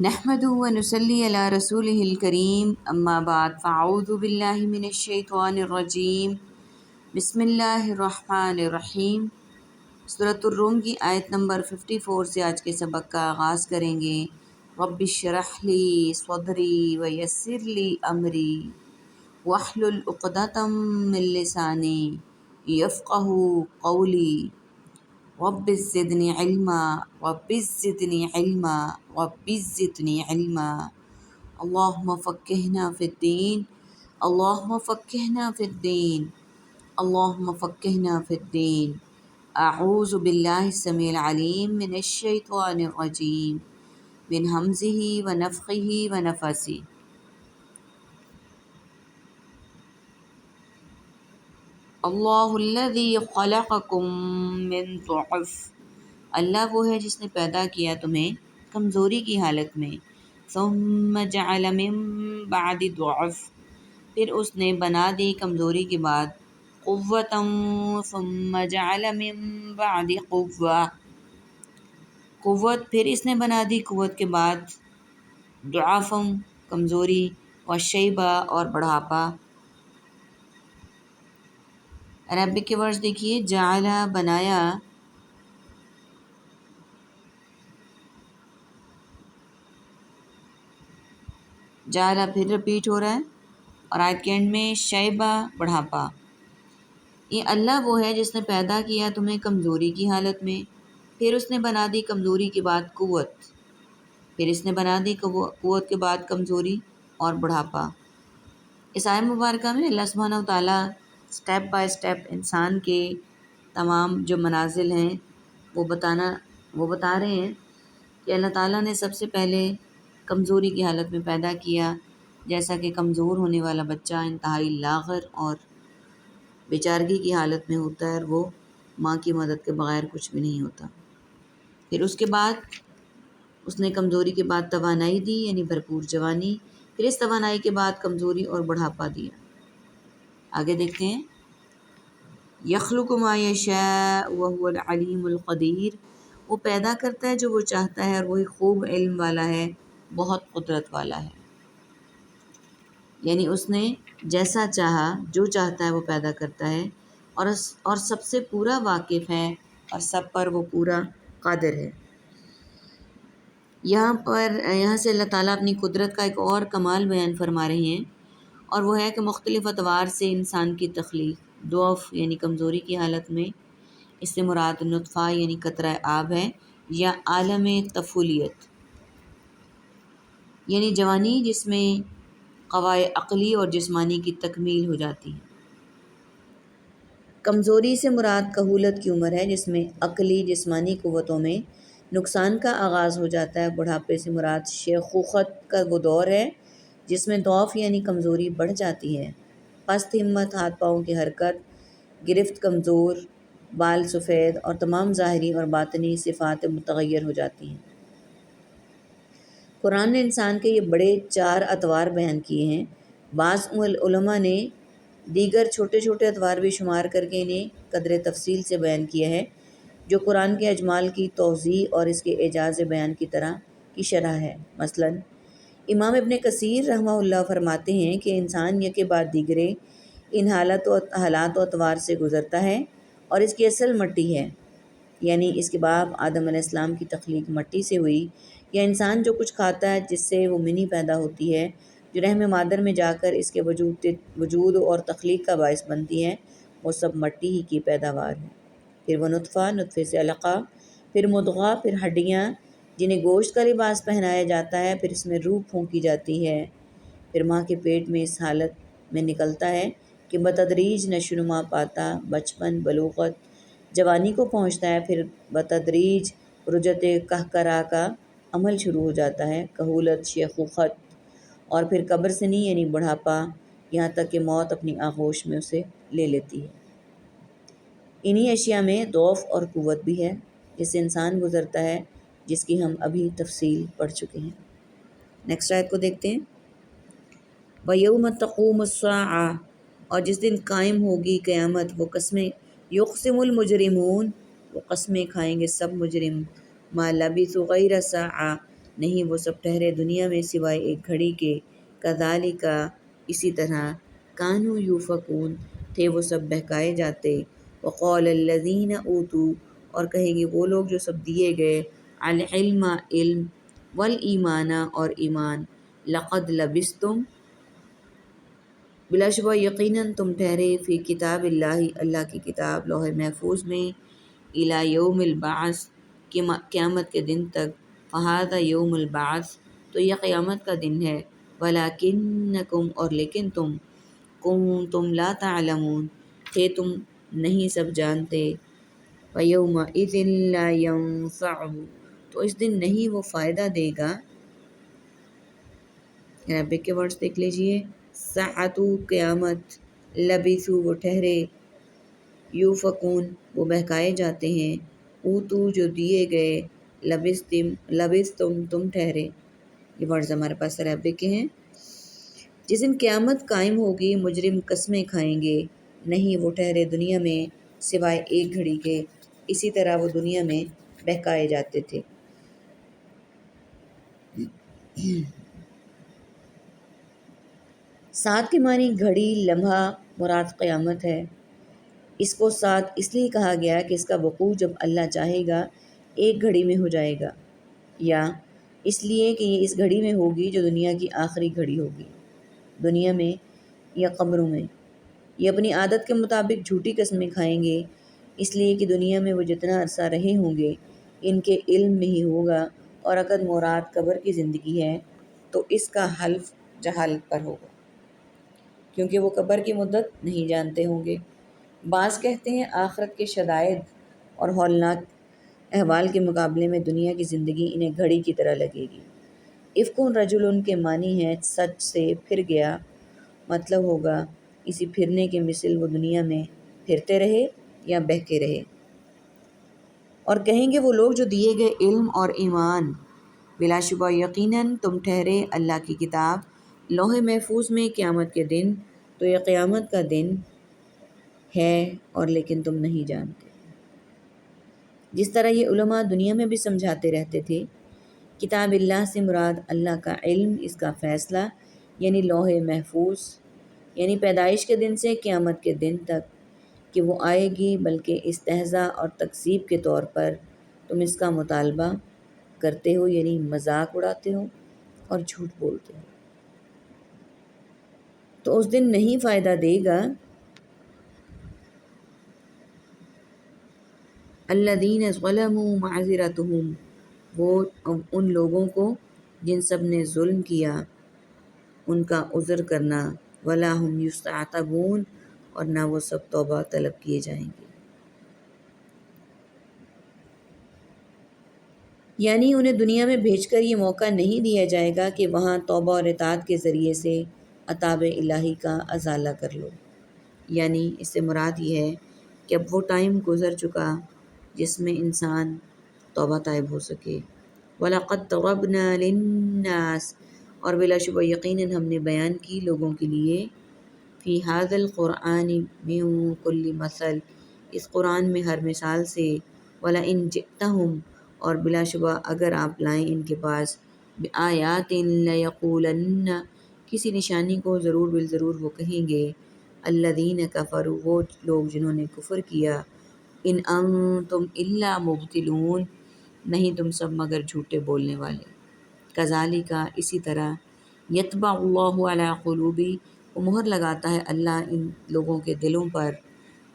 نحمده ونصلي على رسوله الكريم اما بعد فاعوذ بالله من الشیطان الرجیم بسم اللہ الرحمن الرحیم۔ سورۃ الروم کی آیت نمبر 54 سے آج کے سبق کا آغاز کریں گے۔ رب اشرح لی صدری ویسر لی امری واحلل عقدۃ من لسانی یفقهوا قولی رب زدنی علما رب زدنی علما رب زدنی علما اللہم فقہنا فی الدین اللہم فقہنا فی الدین اللہم فقہنا فی الدین۔ اعوذ باللہ السمیع العلیم من الشیطان الرجیم من ہمزہ ونفخہ ونفثہ۔ اللہ الذی خلقکم من ضعف، اللہ وہ ہے جس نے پیدا کیا تمہیں کمزوری کی حالت میں، ثم جعل من بعد ضعف، پھر اس نے بنا دی کمزوری کے بعد قوتا، ثم جعل من بعد قوة، قوت، پھر اس نے بنا دی قوت کے بعد ضعفا، کمزوری، وشیبہ، اور بڑھاپا۔ عربک کے ورڈز دیکھیے، جعل بنایا، جعل پھر رپیٹ ہو رہا ہے، اور آیت کے اینڈ میں شیبہ، بڑھاپا۔ یہ اللہ وہ ہے جس نے پیدا کیا تمہیں کمزوری کی حالت میں، پھر اس نے بنا دی کمزوری کے بعد قوت، پھر اس نے بنا دی قوت کے بعد کمزوری اور بڑھاپا۔ اس آیت مبارکہ میں اللہ سبحانہ و تعالیٰ سٹیپ بائی سٹیپ انسان کے تمام جو منازل ہیں وہ بتا رہے ہیں کہ اللہ تعالیٰ نے سب سے پہلے کمزوری کی حالت میں پیدا کیا، جیسا کہ کمزور ہونے والا بچہ انتہائی لاغر اور بیچارگی کی حالت میں ہوتا ہے، اور وہ ماں کی مدد کے بغیر کچھ بھی نہیں ہوتا۔ پھر اس کے بعد اس نے کمزوری کے بعد توانائی دی، یعنی بھرپور جوانی، پھر اس توانائی کے بعد کمزوری اور بڑھاپا دیا۔ آگے دیکھتے ہیں، یخلق ما یشاء وہو العلیم القدیر، وہ پیدا کرتا ہے جو وہ چاہتا ہے اور وہی خوب علم والا ہے، بہت قدرت والا ہے۔ یعنی اس نے جیسا چاہا، جو چاہتا ہے وہ پیدا کرتا ہے، اور سب سے پورا واقف ہے، اور سب پر وہ پورا قادر ہے۔ یہاں سے اللہ تعالیٰ اپنی قدرت کا ایک اور کمال بیان فرما رہے ہیں، اور وہ ہے کہ مختلف اطوار سے انسان کی تخلیق، ضعف یعنی کمزوری کی حالت میں، اس سے مراد نطفہ یعنی قطرہ آب ہے، یا عالم طفولیت یعنی جوانی، جس میں قوائے عقلی اور جسمانی کی تکمیل ہو جاتی ہے۔ کمزوری سے مراد کہولت کی عمر ہے، جس میں عقلی جسمانی قوتوں میں نقصان کا آغاز ہو جاتا ہے۔ بڑھاپے سے مراد شیخوخت کا وہ دور ہے جس میں ضعف یعنی کمزوری بڑھ جاتی ہے، پست ہمت، ہاتھ پاؤں کی حرکت، گرفت کمزور، بال سفید، اور تمام ظاہری اور باطنی صفات متغیر ہو جاتی ہیں۔ قرآن نے انسان کے یہ بڑے 4 اطوار بیان کیے ہیں۔ بعض علماء نے دیگر چھوٹے چھوٹے اطوار بھی شمار کر کے انہیں قدر تفصیل سے بیان کیا ہے، جو قرآن کے اجمال کی توضیح اور اس کے اعجاز بیان کی طرح کی شرح ہے۔ مثلاً امام ابن کثیر رحمہ اللہ فرماتے ہیں کہ انسان یکے بعد دیگرے ان حالات و اطوار سے گزرتا ہے، اور اس کی اصل مٹی ہے، یعنی اس کے باپ آدم علیہ السلام کی تخلیق مٹی سے ہوئی، یا انسان جو کچھ کھاتا ہے جس سے وہ منی پیدا ہوتی ہے، جو رحم مادر میں جا کر اس کے وجود اور تخلیق کا باعث بنتی ہے، وہ سب مٹی ہی کی پیداوار ہے۔ پھر وہ نطفہ، نطفے سے علقہ، پھر مضغہ، پھر ہڈیاں جنہیں گوشت کا لباس پہنایا جاتا ہے، پھر اس میں روح پھونکی جاتی ہے، پھر ماں کے پیٹ میں اس حالت میں نکلتا ہے کہ بتدریج نشو و نما پاتا، بچپن، بلوغت، جوانی کو پہنچتا ہے، پھر بتدریج رجعت قہقرہ کا عمل شروع ہو جاتا ہے، کہولت، شیخوخت، اور پھر قبر سنی یعنی بڑھاپا، یہاں تک کہ موت اپنی آغوش میں اسے لے لیتی ہے۔ انہی اشیاء میں ضعف اور قوت بھی ہے، جس سے انسان گزرتا ہے، جس کی ہم ابھی تفصیل پڑھ چکے ہیں۔ نیکسٹ آیت کو دیکھتے ہیں، وَيَوْمَ تَقُومُ السَّاعَةُ، اور جس دن قائم ہوگی قیامت، وہ قسمیں، یقسم المجرمون، وہ قسمیں کھائیں گے سب مجرم، ما لبثوا غیر ساعہ، نہیں وہ سب ٹھہرے دنیا میں سوائے ایک گھڑی کے، کذالک اسی طرح، کانوا یوفکون تھے وہ سب بہکائے جاتے، وقال الذین اوتوا اور کہیں گے وہ لوگ جو سب دیے گئے، العلم علم، والایمان اور ایمان، لقد لبثتم بلا شبہ یقیناً تم ٹھہرے، فی کتاب اللہ اللہ کی کتاب لوح محفوظ میں، الی یوم البعث قیامت کے دن تک، فہذا یوم البعث تو یہ قیامت کا دن ہے، ولکنکم اور لیکن تم، کنتم لا تعلمون تھے تم نہیں سب جانتے، فیومئذ لا ینفع تو اس دن نہیں وہ فائدہ دے گا، عربک کے ورڈز دیکھ لیجئے، ساعتو قیامت، لبثوا وہ ٹھہرے، یوفکون وہ بہکائے جاتے ہیں، اوتو جو دیے گئے، لبثتم تم ٹھہرے، یہ ورڈز ہمارے پاس عربک کے ہیں۔ جس دن قیامت قائم ہوگی مجرم قسمیں کھائیں گے، نہیں وہ ٹھہرے دنیا میں سوائے ایک گھڑی کے، اسی طرح وہ دنیا میں بہکائے جاتے تھے۔ ساتھ کے معنی گھڑی، لمحہ مراد قیامت ہے۔ اس کو ساتھ اس لیے کہا گیا کہ اس کا وقوع جب اللہ چاہے گا ایک گھڑی میں ہو جائے گا، یا اس لیے کہ یہ اس گھڑی میں ہوگی جو دنیا کی آخری گھڑی ہوگی، دنیا میں یا قبروں میں۔ یہ اپنی عادت کے مطابق جھوٹی قسمیں کھائیں گے، اس لیے کہ دنیا میں وہ جتنا عرصہ رہے ہوں گے ان کے علم میں ہی ہوگا، اور اگر مراد قبر کی زندگی ہے تو اس کا حلف جہالت پر ہوگا، کیونکہ وہ قبر کی مدت نہیں جانتے ہوں گے۔ بعض کہتے ہیں آخرت کے شدائد اور ہولناک احوال کے مقابلے میں دنیا کی زندگی انہیں گھڑی کی طرح لگے گی۔ افکن رجل کے معنی ہے سچ سے پھر گیا، مطلب ہوگا اسی پھرنے کے مثل وہ دنیا میں پھرتے رہے یا بہکے رہے۔ اور کہیں گے وہ لوگ جو دیے گئے علم اور ایمان، بلا شبہ یقیناً تم ٹھہرے اللہ کی کتاب لوح محفوظ میں قیامت کے دن، تو یہ قیامت کا دن ہے اور لیکن تم نہیں جانتے۔ جس طرح یہ علماء دنیا میں بھی سمجھاتے رہتے تھے، کتاب اللہ سے مراد اللہ کا علم، اس کا فیصلہ، یعنی لوح محفوظ، یعنی پیدائش کے دن سے قیامت کے دن تک کہ وہ آئے گی، بلکہ استہزاء اور تکذیب کے طور پر تم اس کا مطالبہ کرتے ہو، یعنی مذاق اڑاتے ہو اور جھوٹ بولتے ہو، تو اس دن نہیں فائدہ دے گا الذین ظلموا معذرتہم وہ ان لوگوں کو جن سب نے ظلم کیا ان کا عذر کرنا، ولا ہم یستعتبون اور نہ وہ سب توبہ طلب کیے جائیں گے، یعنی انہیں دنیا میں بھیج کر یہ موقع نہیں دیا جائے گا کہ وہاں توبہ اور اطاعت کے ذریعے سے عتاب الہی کا ازالہ کر لو، یعنی اس سے مراد یہ ہے کہ اب وہ ٹائم گزر چکا جس میں انسان توبہ طائب ہو سکے۔ وَلَقَدْ ضَرَبْنَا لِلنَّاسِ اور بلا شبہ یقیناً ہم نے بیان کی لوگوں کے لیے، فی ھذا القرآن من کل مثل اس قرآن میں ہر مثال سے، وَلَئِن جِئْتَہُم اور بلا شبہ اگر آپ لائیں ان کے پاس، بِآیاتٍ لَیَقُولَنَّ کسی نشانی کو ضرور بالضرور وہ کہیں گے، الذین کفروا وہ لوگ جنہوں نے کفر کیا، ان انتم الا مبتلون نہیں تم سب مگر جھوٹے بولنے والے، کذالک اسی طرح، یطبع اللہ علی قلوب وہ مہر لگاتا ہے اللہ ان لوگوں کے دلوں پر،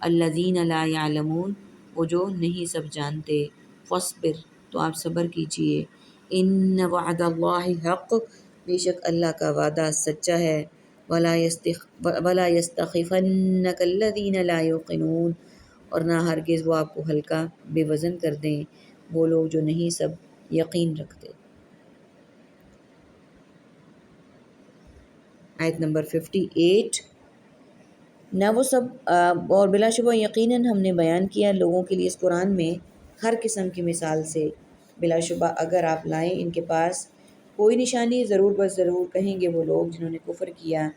الذین لا یعلمون وہ جو نہیں سب جانتے، فاصبر تو آپ صبر کیجئے، ان وعد اللہ حق بے شک اللہ کا وعدہ سچا ہے، ولا یستخفنک الذین لا یوقنون اور نہ ہرگز وہ آپ کو ہلکا بے وزن کر دیں وہ لوگ جو نہیں سب یقین رکھتے۔ آیت نمبر 58، نہ وہ سب اور بلا شبہ یقیناً ہم نے بیان کیا لوگوں کے لیے اس قرآن میں ہر قسم کی مثال سے، بلا شبہ اگر آپ لائیں ان کے پاس کوئی نشانی ضرور بس ضرور کہیں گے وہ لوگ جنہوں نے کفر کیا،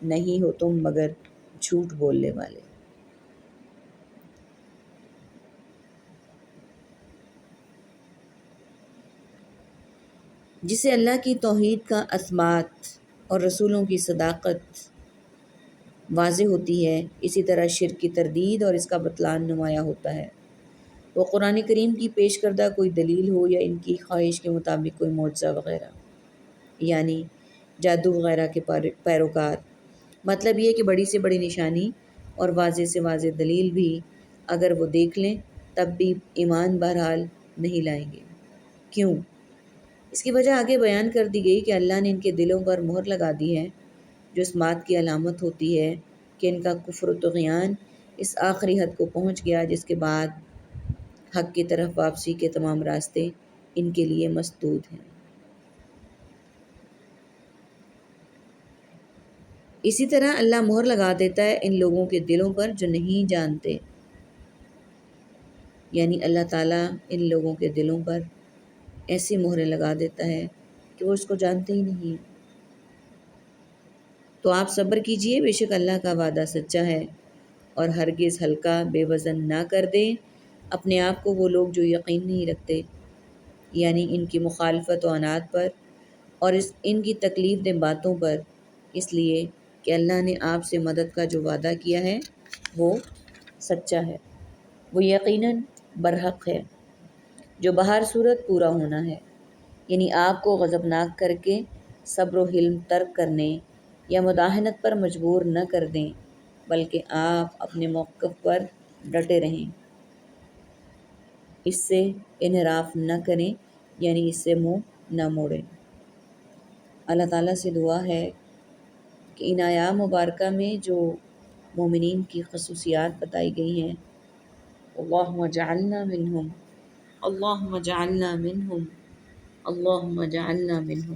نہیں ہو تم مگر جھوٹ بولنے والے۔ جس سے اللہ کی توحید کا اثبات اور رسولوں کی صداقت واضح ہوتی ہے، اسی طرح شرک کی تردید اور اس کا بطلان نمایاں ہوتا ہے۔ وہ قرآن کریم کی پیش کردہ کوئی دلیل ہو یا ان کی خواہش کے مطابق کوئی معجزہ وغیرہ، یعنی جادو وغیرہ کے پیروکار، مطلب یہ کہ بڑی سے بڑی نشانی اور واضح سے واضح دلیل بھی اگر وہ دیکھ لیں تب بھی ایمان بہرحال نہیں لائیں گے۔ کیوں؟ اس کی وجہ آگے بیان کر دی گئی کہ اللہ نے ان کے دلوں پر مہر لگا دی ہے، جو اس بات کی علامت ہوتی ہے کہ ان کا کفر و طغیان اس آخری حد کو پہنچ گیا جس کے بعد حق کی طرف واپسی کے تمام راستے ان کے لیے مسدود ہیں۔ اسی طرح اللہ مہر لگا دیتا ہے ان لوگوں کے دلوں پر جو نہیں جانتے، یعنی اللہ تعالیٰ ان لوگوں کے دلوں پر ایسی مہریں لگا دیتا ہے کہ وہ اس کو جانتے ہی نہیں۔ تو آپ صبر کیجئے، بے شک اللہ کا وعدہ سچا ہے، اور ہرگز ہلکا بے وزن نہ کر دیں اپنے آپ کو وہ لوگ جو یقین نہیں رکھتے، یعنی ان کی مخالفت و عناد پر اور ان کی تکلیف دہ باتوں پر، اس لیے کہ اللہ نے آپ سے مدد کا جو وعدہ کیا ہے وہ سچا ہے، وہ یقیناً برحق ہے، جو بہر صورت پورا ہونا ہے۔ یعنی آپ کو غضبناک کر کے صبر و حلم ترک کرنے یا مداہنت پر مجبور نہ کر دیں، بلکہ آپ اپنے موقف پر ڈٹے رہیں، اس سے انحراف نہ کریں، یعنی اس سے منہ نہ موڑیں۔ اللہ تعالیٰ سے دعا ہے کہ ان ایام مبارکہ میں جو مومنین کی خصوصیات بتائی گئی ہیں، اللہم اجعلنا منہم، اللہم اجعلنا منہم، اللہم اجعلنا منہم،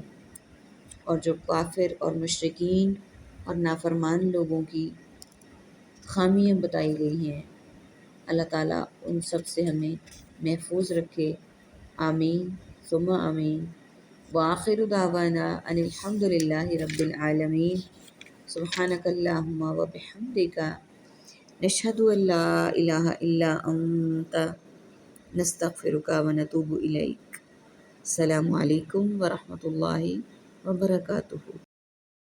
اور جو کافر اور مشرکین اور نافرمان لوگوں کی خامیاں بتائی گئی ہیں، اللہ تعالیٰ ان سب سے ہمیں محفوظ رکھے، آمین ثم آمین۔ وآخر دعوانا ان الحمد للہ رب العالمین، سبحانک اللہم وبحمدک، نشہد ان لا الہ الا انت، نستغفرک ونتوب الیک۔ السلام علیکم ورحمۃ اللہ وبرکاتہ۔